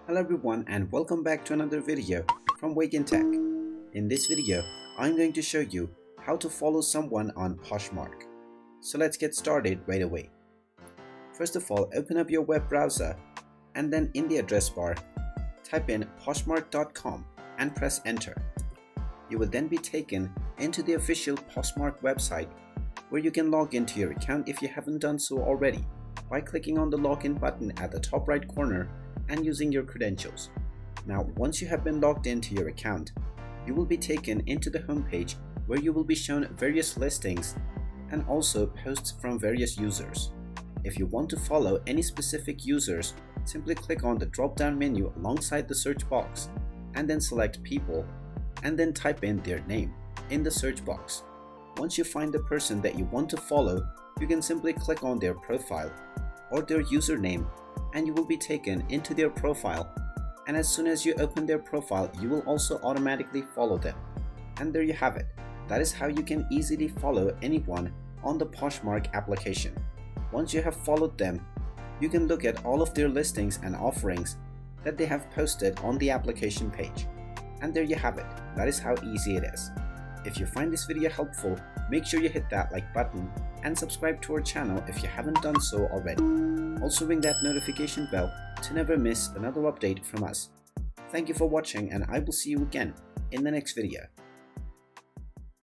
Hello everyone and welcome back to another video from Wake&Tech. In this video, I'm going to show you how to follow someone on Poshmark. So let's get started right away. First of all, open up your web browser and then in the address bar, type in poshmark.com and press enter. You will then be taken into the official Poshmark website where you can log into your account if you haven't done so already by clicking on the login button at the top right corner and using your credentials. Now, once you have been logged into your account, you will be taken into the homepage where you will be shown various listings and also posts from various users. If you want to follow any specific users, simply click on the drop-down menu alongside the search box and then select people and then type in their name in the search box. Once you find the person that you want to follow, you can simply click on their profile or their username and you will be taken into their profile, and as soon as you open their profile you will also automatically follow them. And there you have it. That is how you can easily follow anyone on the Poshmark application. Once you have followed them, you can look at all of their listings and offerings that they have posted on the application page. And there you have it. That is how easy it is. If you find this video helpful, make sure you hit that like button and subscribe to our channel if you haven't done so already. Also ring that notification bell to never miss another update from us. Thank you for watching and I will see you again in the next video.